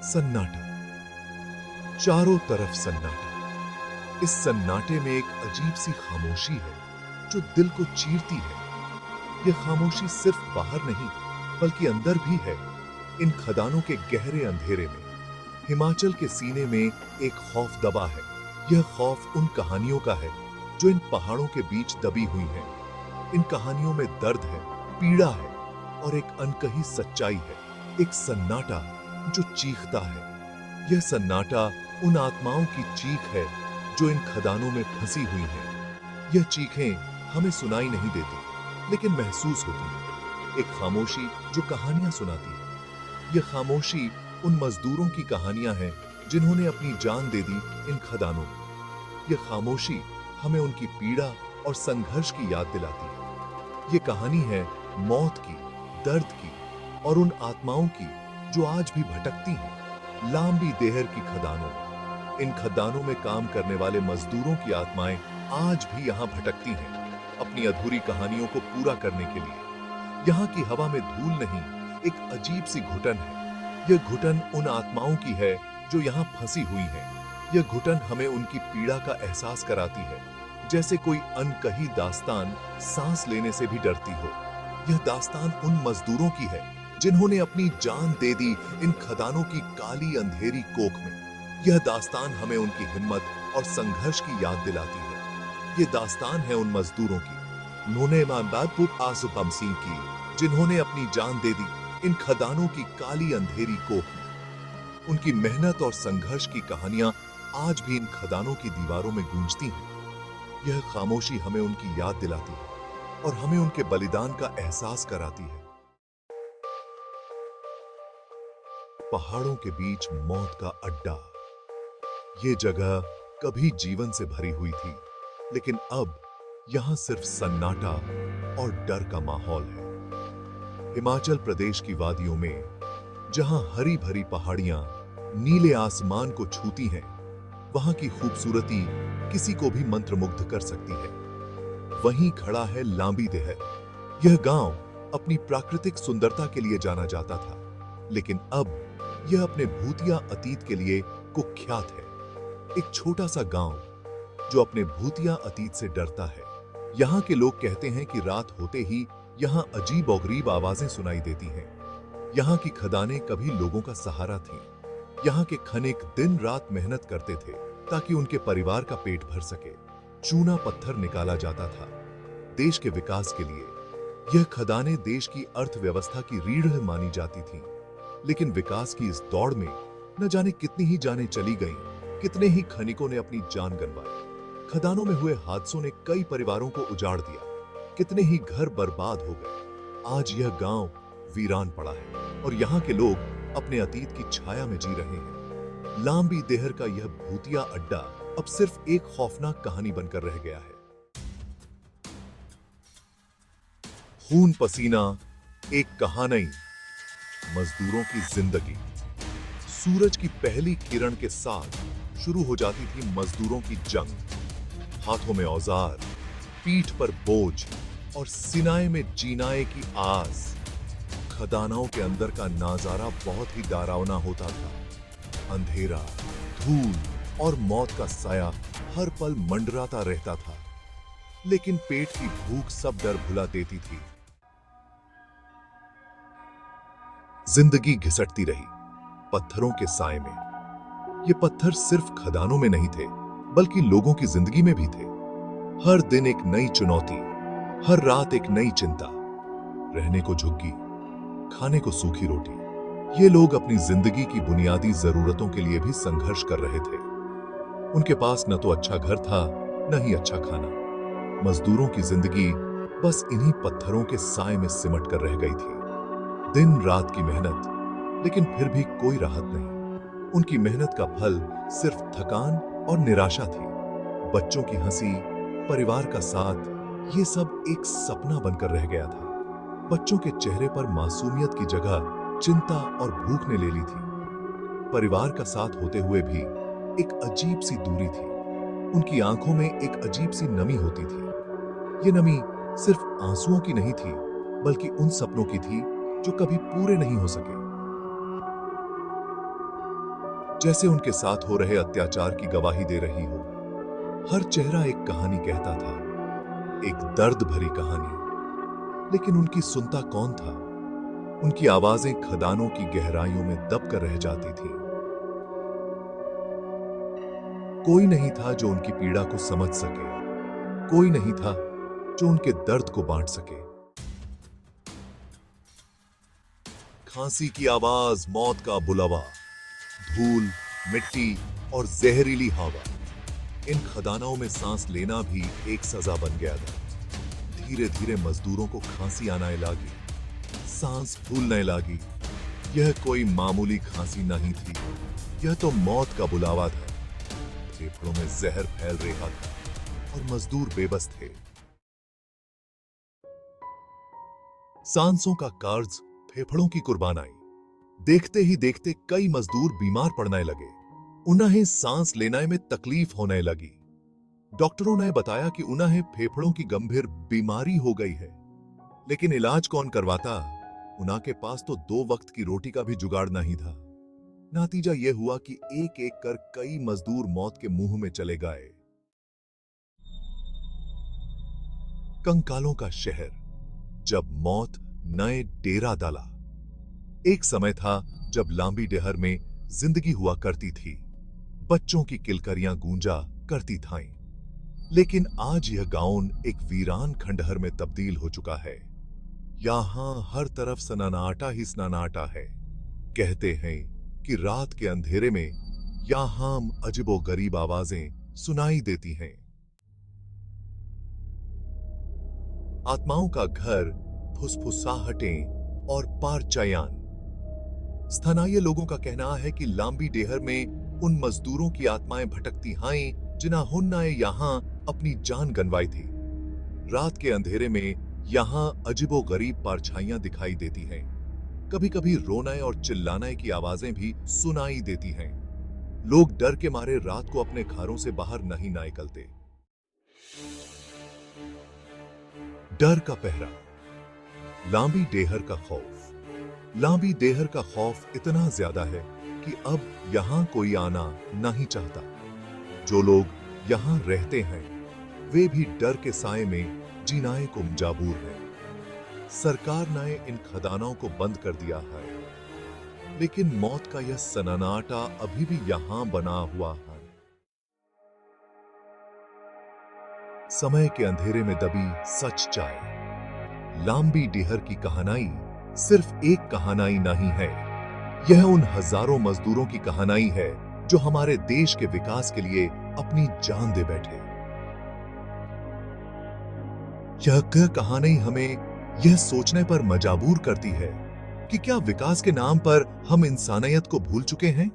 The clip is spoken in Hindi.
सन्नाटा। चारों तरफ सन्नाटा। इस सन्नाटे में एक अजीब सी खामोशी है जो दिल को चीरती है। यह खामोशी सिर्फ बाहर नहीं बल्कि अंदर भी है। इन खदानों के गहरे अंधेरे में हिमाचल के सीने में एक खौफ दबा है। यह खौफ उन कहानियों का है जो इन पहाड़ों के बीच दबी हुई हैं। इन कहानियों में दर्द है, पीड़ा है और एक अनकही सच्चाई है। एक सन्नाटा जो चीखता है। यह सन्नाटा उन आत्माओं की चीख है जो इन खदानों में फंसी हुई हैं। यह चीखें हमें सुनाई नहीं देती लेकिन महसूस होती है। एक खामोशी जो कहानियां सुनाती है। यह खामोशी उन मजदूरों की कहानियां हैं जिन्होंने अपनी जान दे दी इन खदानों में। यह खामोशी हमें उनकी पीड़ा और संघर्ष की याद दिलाती है। यह कहानी है मौत की, दर्द की और उन आत्माओं की जो आज भी भटकती हैं लांबी देहर की खदानों में। इन खदानों में काम करने वाले मजदूरों की आत्माएं आज भी यहां भटकती हैं अपनी अधूरी कहानियों को पूरा करने के लिए। यहां की हवा में धूल नहीं, एक अजीब सी घुटन है। यह घुटन उन आत्माओं की है जो यहां फंसी हुई हैं। यह घुटन हमें उनकी पीड़ा का एहसास कराती है, जैसे कोई अनकही दास्तान सांस लेने से भी डरती हो। यह दास्तान उन मजदूरों की है जिन्होंने अपनी जान दे दी इन खदानों की काली अंधेरी कोख में। यह दास्तान हमें उनकी हिम्मत और संघर्ष की याद दिलाती है। यह दास्तान है उन मजदूरों की, नोने मानबादपुर आसुबम सिंह की, जिन्होंने अपनी जान दे दी इन खदानों की काली अंधेरी कोख में। उनकी मेहनत और संघर्ष की कहानियां आज भी इन खदानों की दीवारों में गूंजती हैं। यह खामोशी हमें उनकी याद दिलाती है और हमें उनके बलिदान का एहसास कराती है। पहाड़ों के बीच मौत का अड्डा। ये जगह कभी जीवन से भरी हुई थी, लेकिन अब यहां सिर्फ सन्नाटा और डर का माहौल है। हिमाचल प्रदेश की वादियों में जहां हरी भरी पहाड़ियां नीले आसमान को छूती हैं, वहां की खूबसूरती किसी को भी मंत्रमुग्ध कर सकती है। वहीं खड़ा है लांबी देहर। यह गांव अपनी प्राकृतिक सुंदरता के लिए जाना जाता था, लेकिन अब यह अपने भूतिया अतीत के लिए कुख्यात है। एक छोटा सा गांव जो अपने भूतिया अतीत से डरता है। यहाँ के लोग कहते हैं कि रात होते ही यहाँ अजीब और गरीब आवाजें सुनाई देती हैं। यहाँ की खदानें कभी लोगों का सहारा थीं। यहाँ के खनिक दिन रात मेहनत करते थे ताकि उनके परिवार का पेट भर सके। चूना पत्थर निकाला जाता था देश के विकास के लिए। यह खदानें देश की अर्थव्यवस्था की रीढ़ मानी जाती थीं। लेकिन विकास की इस दौड़ में न जाने कितनी ही जानें चली गईं, कितने ही खनिकों ने अपनी जान गंवाई। खदानों में हुए हादसों ने कई परिवारों को उजाड़ दिया, कितने ही घर बर्बाद हो गए। आज यह गांव वीरान पड़ा है और यहाँ के लोग अपने अतीत की छाया में जी रहे हैं। लांबी देहर का यह भूतिया अड्डा अब सिर्फ एक खौफनाक कहानी बनकर रह गया है। खून पसीना एक कहानी, मजदूरों की जिंदगी। सूरज की पहली किरण के साथ शुरू हो जाती थी मजदूरों की जंग। हाथों में औजार, पीठ पर बोझ और सिनाए में जीनाए की आस। खदानों के अंदर का नजारा बहुत ही डरावना होता था। अंधेरा, धूल और मौत का साया हर पल मंडराता रहता था, लेकिन पेट की भूख सब डर भुला देती थी। जिंदगी घिसटती रही पत्थरों के साए में। ये पत्थर सिर्फ खदानों में नहीं थे, बल्कि लोगों की जिंदगी में भी थे। हर दिन एक नई चुनौती, हर रात एक नई चिंता। रहने को झुग्गी, खाने को सूखी रोटी। ये लोग अपनी जिंदगी की बुनियादी जरूरतों के लिए भी संघर्ष कर रहे थे। उनके पास न तो अच्छा घर था, न ही अच्छा खाना। मजदूरों की जिंदगी बस इन्हीं पत्थरों के साए में सिमट कर रह गई थी। दिन रात की मेहनत, लेकिन फिर भी कोई राहत नहीं। उनकी मेहनत का फल सिर्फ थकान और निराशा थी। बच्चों की हंसी, परिवार का साथ, ये सब एक सपना बनकर रह गया था। बच्चों के चेहरे पर मासूमियत की जगह चिंता और भूख ने ले ली थी। परिवार का साथ होते हुए भी एक अजीब सी दूरी थी। उनकी आंखों में एक अजीब सी नमी होती थी। ये नमी सिर्फ आंसुओं की नहीं थी, बल्कि उन सपनों की थी जो कभी पूरे नहीं हो सके। जैसे उनके साथ हो रहे अत्याचार की गवाही दे रही हो। हर चेहरा एक कहानी कहता था, एक दर्द भरी कहानी। लेकिन उनकी सुनता कौन था? उनकी आवाजें खदानों की गहराइयों में दब कर रह जाती थी। कोई नहीं था जो उनकी पीड़ा को समझ सके। कोई नहीं था जो उनके दर्द को बांट सके। खांसी की आवाज, मौत का बुलावा, धूल, मिट्टी और जहरीली हवा। इन खदानों में सांस लेना भी एक सजा बन गया था। धीरे धीरे मजदूरों को खांसी आने लगी, सांस फूलने लगी। यह कोई मामूली खांसी नहीं थी, यह तो मौत का बुलावा था। फेफड़ों में जहर फैल रहा था और मजदूर बेबस थे। सांसों का कर्ज फेफड़ों की कुर्बानी। देखते ही देखते कई मजदूर बीमार पड़ने लगे। उन्हें सांस लेने में तकलीफ होने लगी। डॉक्टरों ने बताया कि उन्हें फेफड़ों की गंभीर बीमारी हो गई है। लेकिन इलाज कौन करवाता? उनके पास तो 2 वक्त की रोटी का भी जुगाड़ नहीं था। नतीजा यह हुआ कि एक एक कर कई मजदूर मौत के मुंह में चले गए। कंकालों का शहर, जब मौत नए डेरा डाला। एक समय था जब लांबी डेहर में जिंदगी हुआ करती थी। बच्चों की किलकारियां गूंजा करती थीं। लेकिन आज यह गांव एक वीरान खंडहर में तब्दील हो चुका है। यहां हर तरफ सन्नाटा ही सन्नाटा है। कहते हैं कि रात के अंधेरे में यहां अजीबो गरीब आवाजें सुनाई देती हैं। आत्माओं का घर, फुसफुसाहटें और पारचायान। स्थानीय लोगों का कहना है कि लांबी डेहर में उन मजदूरों की आत्माएं भटकती हैं जिन्होंने यहां अपनी जान गंवाई थी। रात के अंधेरे में यहां अजीबो गरीब परछाइयां दिखाई देती हैं। कभी कभी रोने और चिल्लाने की आवाजें भी सुनाई देती हैं। लोग डर के मारे रात को अपने घरों से बाहर नहीं निकलते। डर का पहरा, लांबी डेहर का खौफ। लांबी डेहर का खौफ इतना ज्यादा है कि अब यहां कोई आना नहीं चाहता। जो लोग यहां रहते हैं वे भी डर के साए में जीने को मजबूर हैं। सरकार ने इन खदानों को बंद कर दिया है, लेकिन मौत का यह सन्नाटा अभी भी यहां बना हुआ है। समय के अंधेरे में दबी सच चाय। लांबी डेहर की कहानी सिर्फ एक कहानी नहीं है, यह उन हजारों मजदूरों की कहानी है जो हमारे देश के विकास के लिए अपनी जान दे बैठे। यह कहानी हमें यह सोचने पर मजबूर करती है कि क्या विकास के नाम पर हम इंसानियत को भूल चुके हैं?